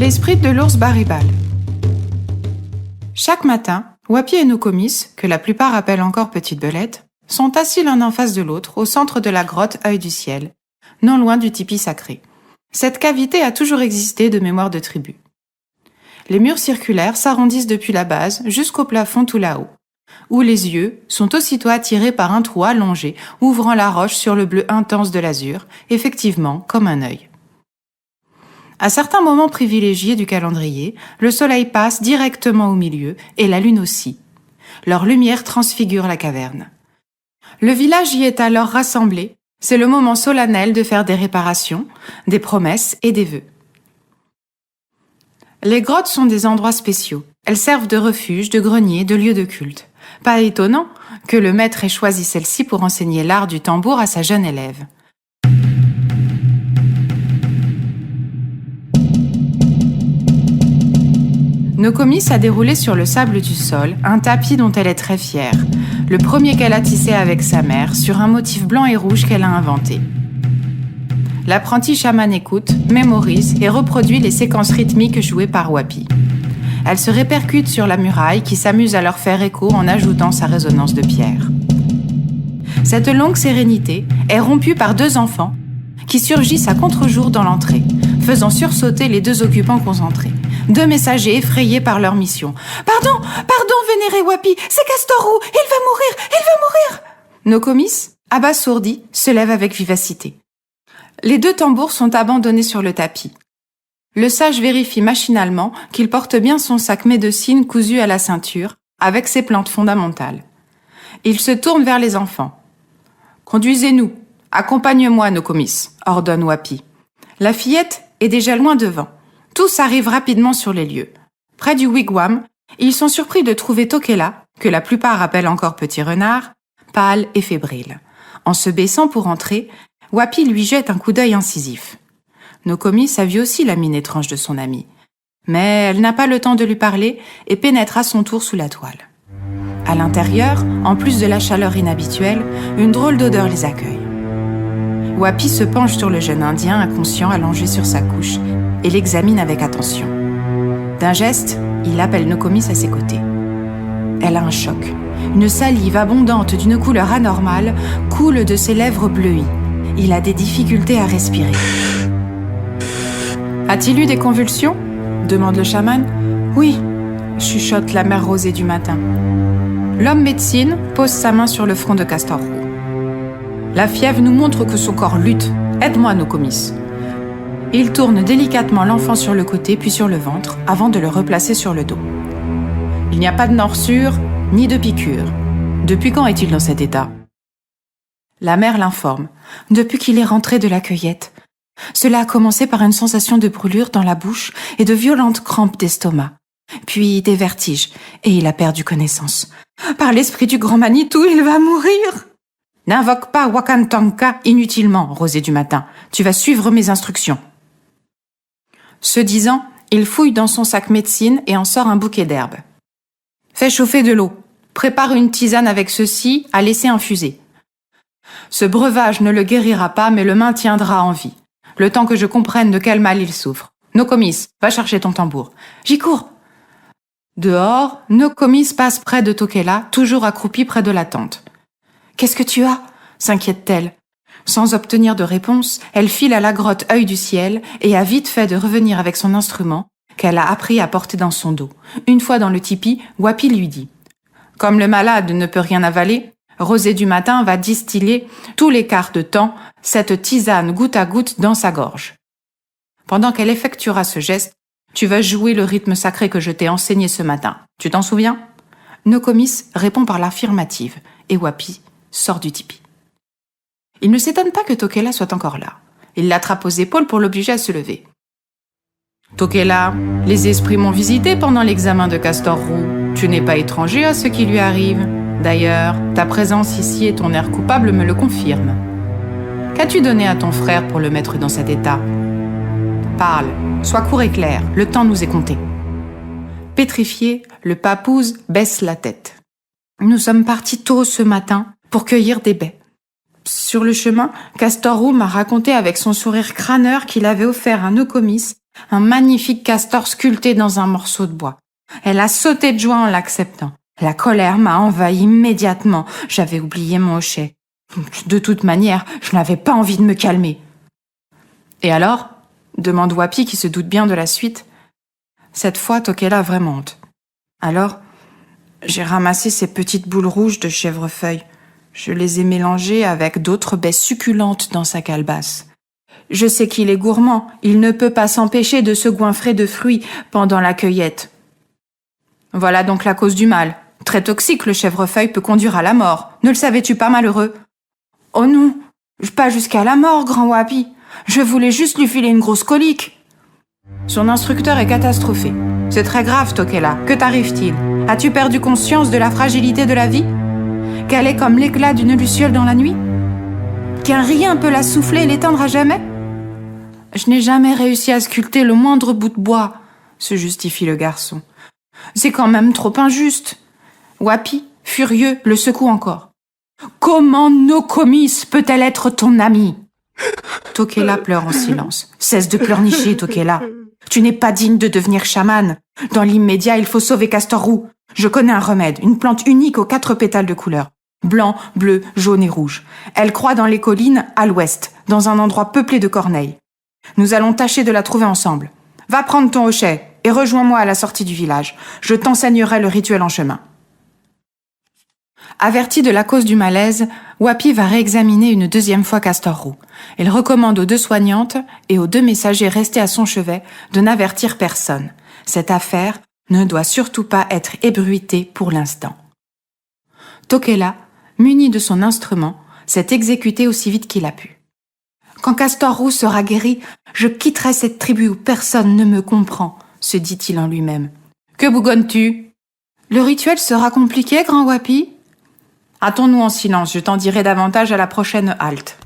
l'esprit de l'ours Baribal. Chaque matin, Wapi et Nokomis, que la plupart appellent encore Petite Belette, sont assis l'un en face de l'autre au centre de la grotte Œil du Ciel, non loin du tipi sacré. Cette cavité a toujours existé de mémoire de tribu. Les murs circulaires s'arrondissent depuis la base jusqu'au plafond tout là-haut, où les yeux sont aussitôt attirés par un trou allongé ouvrant la roche sur le bleu intense de l'azur, effectivement comme un œil. À certains moments privilégiés du calendrier, le soleil passe directement au milieu et la lune aussi. Leur lumière transfigure la caverne. Le village y est alors rassemblé. C'est le moment solennel de faire des réparations, des promesses et des vœux. Les grottes sont des endroits spéciaux. Elles servent de refuge, de grenier, de lieu de culte. Pas étonnant que le maître ait choisi celle-ci pour enseigner l'art du tambour à sa jeune élève. Nokomis a déroulé sur le sable du sol un tapis dont elle est très fière, le premier qu'elle a tissé avec sa mère sur un motif blanc et rouge qu'elle a inventé. L'apprentie chamane écoute, mémorise et reproduit les séquences rythmiques jouées par Wapi. Elle se répercute sur la muraille qui s'amuse à leur faire écho en ajoutant sa résonance de pierre. Cette longue sérénité est rompue par deux enfants qui surgissent à contre-jour dans l'entrée, faisant sursauter les deux occupants concentrés. Deux messagers effrayés par leur mission. « Pardon, vénéré Wapi, c'est Castorou, il va mourir !» Nokomis, abasourdi, se lève avec vivacité. Les deux tambours sont abandonnés sur le tapis. Le sage vérifie machinalement qu'il porte bien son sac médecine cousu à la ceinture, avec ses plantes fondamentales. Il se tourne vers les enfants. « Conduisez-nous, accompagne-moi, Nokomis », ordonne Wapi. La fillette est déjà loin devant. Tous arrivent rapidement sur les lieux. Près du wigwam, ils sont surpris de trouver Tokela, que la plupart appellent encore Petit Renard, pâle et fébrile. En se baissant pour entrer, Wapi lui jette un coup d'œil incisif. Nokomis a vu aussi la mine étrange de son amie. Mais elle n'a pas le temps de lui parler et pénètre à son tour sous la toile. À l'intérieur, en plus de la chaleur inhabituelle, une drôle d'odeur les accueille. Wapi se penche sur le jeune Indien inconscient allongé sur sa couche et l'examine avec attention. D'un geste, il appelle Nokomis à ses côtés. Elle a un choc. Une salive abondante d'une couleur anormale coule de ses lèvres bleuies. Il a des difficultés à respirer. « A-t-il eu des convulsions ?» demande le chaman. « Oui », chuchote la mère rosée du matin. L'homme médecine pose sa main sur le front de Castor Roux. La fièvre nous montre que son corps lutte. Aide-moi, Nokomis. Il tourne délicatement l'enfant sur le côté puis sur le ventre avant de le replacer sur le dos. Il n'y a pas de morsure ni de piqûre. Depuis quand est-il dans cet état ? La mère l'informe. Depuis qu'il est rentré de la cueillette. Cela a commencé par une sensation de brûlure dans la bouche et de violentes crampes d'estomac. Puis des vertiges et il a perdu connaissance. Par l'esprit du grand Manitou, il va mourir ! N'invoque pas Wakantanka inutilement, Rosée du matin. Tu vas suivre mes instructions. Ce disant, il fouille dans son sac médecine et en sort un bouquet d'herbes. Fais chauffer de l'eau. Prépare une tisane avec ceci à laisser infuser. Ce breuvage ne le guérira pas, mais le maintiendra en vie. Le temps que je comprenne de quel mal il souffre. Nokomis, va chercher ton tambour. J'y cours. Dehors, Nokomis passe près de Tokela, toujours accroupie près de la tente. Qu'est-ce que tu as ? S'inquiète-t-elle. Sans obtenir de réponse, elle file à la grotte Œil du Ciel et a vite fait de revenir avec son instrument qu'elle a appris à porter dans son dos. Une fois dans le tipi, Wapi lui dit « Comme le malade ne peut rien avaler, Rosée du matin va distiller tous les quarts de temps cette tisane goutte à goutte dans sa gorge. Pendant qu'elle effectuera ce geste, tu vas jouer le rythme sacré que je t'ai enseigné ce matin. Tu t'en souviens ?» Nokomis répond par l'affirmative et Wapi sort du tipi. Il ne s'étonne pas que Tokela soit encore là. Il l'attrape aux épaules pour l'obliger à se lever. « Tokela, les esprits m'ont visité pendant l'examen de Castor Roux. Tu n'es pas étranger à ce qui lui arrive. D'ailleurs, ta présence ici et ton air coupable me le confirment. Qu'as-tu donné à ton frère pour le mettre dans cet état ? Parle, sois court et clair, le temps nous est compté. » Pétrifié, le papouze baisse la tête. « Nous sommes partis tôt ce matin pour cueillir des baies. Sur le chemin, Castor Roux m'a raconté avec son sourire crâneur qu'il avait offert à Nokomis Un magnifique castor sculpté dans un morceau de bois. Elle a sauté de joie en l'acceptant. La colère m'a envahi immédiatement. J'avais oublié mon hochet. De toute manière, je n'avais pas envie de me calmer. Et alors ? Demande Wapi qui se doute bien de la suite. Cette fois, Tokela a vraiment honte. Alors, j'ai ramassé ces petites boules rouges de chèvrefeuille. Je les ai mélangées avec d'autres baies succulentes dans sa calebasse. Je sais qu'il est gourmand, il ne peut pas s'empêcher de se goinfrer de fruits pendant la cueillette. Voilà donc la cause du mal. Très toxique, le chèvrefeuille peut conduire à la mort. Ne le savais-tu pas, malheureux ? Oh non, pas jusqu'à la mort, grand Wapi. Je voulais juste lui filer une grosse colique. Son instructeur est catastrophé. C'est très grave, Tokela. Que t'arrive-t-il ? As-tu perdu conscience de la fragilité de la vie ? Qu'elle est comme l'éclat d'une luciole dans la nuit ? Qu'un rien peut la souffler et l'éteindre à jamais ? Je n'ai jamais réussi à sculpter le moindre bout de bois, se justifie le garçon. C'est quand même trop injuste. Wapi, furieux, le secoue encore. Comment Nokomis peut-elle être ton amie ? Tokela pleure en silence. Cesse de pleurnicher, Tokela. Tu n'es pas digne de devenir chamane. Dans l'immédiat, il faut sauver Castor Roux. Je connais un remède, une plante unique aux 4 pétales de couleur. Blanc, bleu, jaune et rouge. Elle croît dans les collines, à l'ouest, dans un endroit peuplé de corneilles. Nous allons tâcher de la trouver ensemble. Va prendre ton hochet et rejoins-moi à la sortie du village. Je t'enseignerai le rituel en chemin. Averti de la cause du malaise, Wapi va réexaminer une 2e fois Castor Roux. Il recommande aux 2 soignantes et aux 2 messagers restés à son chevet de n'avertir personne. Cette affaire ne doit surtout pas être ébruitée pour l'instant. Tokela, muni de son instrument, s'est exécuté aussi vite qu'il a pu. Quand Castor Roux sera guéri, je quitterai cette tribu où personne ne me comprend, se dit-il en lui-même. Que bougonnes-tu ? Le rituel sera compliqué, grand Wapi ? Hâtons-nous en silence, je t'en dirai davantage à la prochaine halte.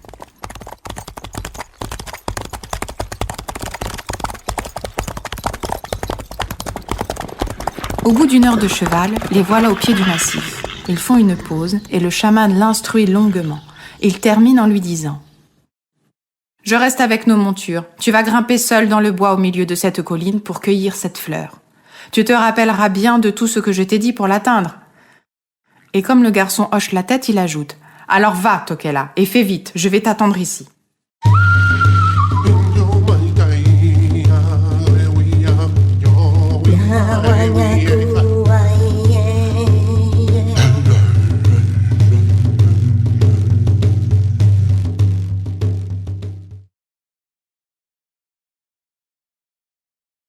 Au bout d'1 heure de cheval, les voilà au pied du massif. Ils font une pause et le chaman l'instruit longuement. Il termine en lui disant « Je reste avec nos montures. Tu vas grimper seul dans le bois au milieu de cette colline pour cueillir cette fleur. Tu te rappelleras bien de tout ce que je t'ai dit pour l'atteindre. » Et comme le garçon hoche la tête, il ajoute « Alors va, Tokela, et fais vite, je vais t'attendre ici. »